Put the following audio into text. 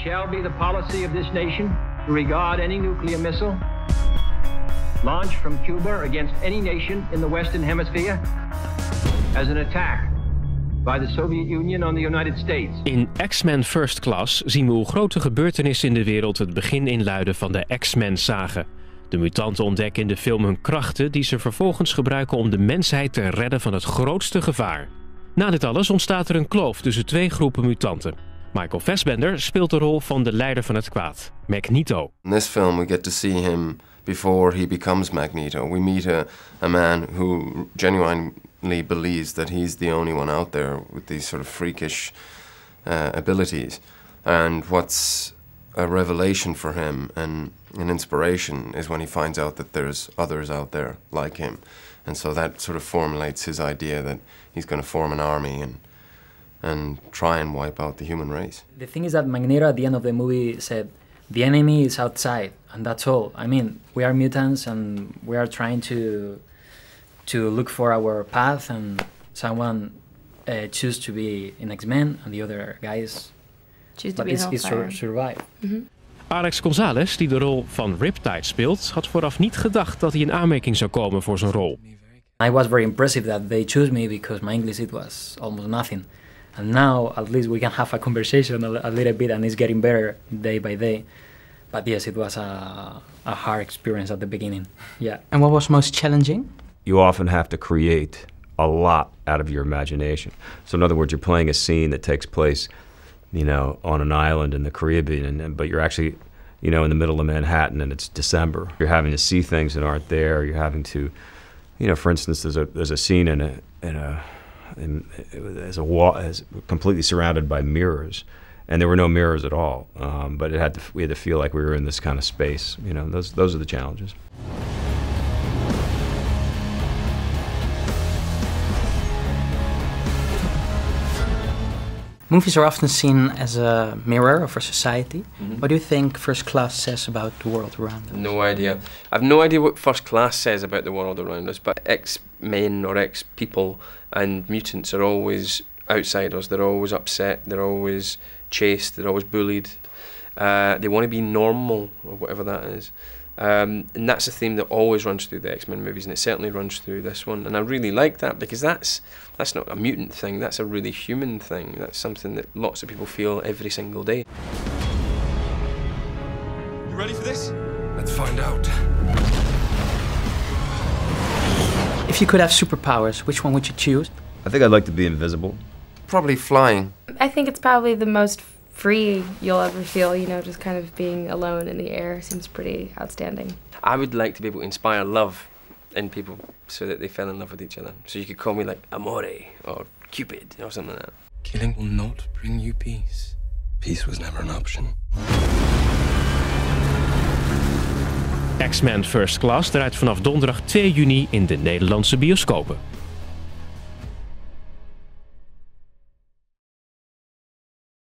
shall be the policy of this nation to regard any nuclear missile launched from Cuba against any nation in the Western Hemisphere as an attack by the Soviet Union on the United States. In X-Men First Class zien we hoe grote gebeurtenissen in de wereld het begin inluiden van de X-Men-saga. De mutanten ontdekken in de film hun krachten die ze vervolgens gebruiken om de mensheid te redden van het grootste gevaar. Na dit alles ontstaat er een kloof tussen twee groepen mutanten. Michael Fassbender speelt de rol van de leider van het kwaad, Magneto. In this film we get to see him before he becomes Magneto. We meet a man who genuinely believes that he's the only one out there with these sort of freakish abilities. And what's a revelation for him and an inspiration is when he finds out that there's others out there like him. And so that sort of formulates his idea that he's going to form an army and try and wipe out the human race. The thing is that Magneto at the end of the movie said, the enemy is outside, and that's all. I mean, we are mutants and we are trying to look for our path, and someone choose to be an X-Men and the other guys choose to be Hellfire. Survive. Mm-hmm. Alex Gonzalez, die de rol van Riptide speelt, had vooraf niet gedacht dat hij in aanmerking zou komen voor zijn rol. I was very impressive that they chose me because my English it was almost nothing. And now at least we can have a conversation a little bit, and it's getting better day by day. But yes, it was a hard experience at the beginning. Yeah. And what was most challenging? You often have to create a lot out of your imagination. So in other words, you're playing a scene that takes place, you know, on an island in the Caribbean, but you're actually, you know, in the middle of Manhattan and it's December. You're having to see things that aren't there. You're having to, you know, for instance, there's a scene as a wall, as completely surrounded by mirrors, and there were no mirrors at all. But we had to feel like we were in this kind of space. You know, those are the challenges. Movies are often seen as a mirror of our society. Mm-hmm. What do you think First Class says about the world around us? No idea. I've no idea what First Class says about the world around us, but X-men or X-people and mutants are always outsiders. They're always upset, they're always chased, they're always bullied. They want to be normal, or whatever that is. And that's a theme that always runs through the X-Men movies, and it certainly runs through this one. And I really like that, because that's not a mutant thing, that's a really human thing. That's something that lots of people feel every single day. You ready for this? Let's find out. If you could have superpowers, which one would you choose? I think I'd like to be invisible. Probably flying. I think it's probably the most free you'll ever feel, you know, just kind of being alone in the air seems pretty outstanding. I would like to be able to inspire love in people so that they fell in love with each other. So you could call me like Amore or Cupid or something like that. Killing will not bring you peace. Peace was never an option. X-Men First Class draait vanaf donderdag 2 juni in de Nederlandse bioscopen.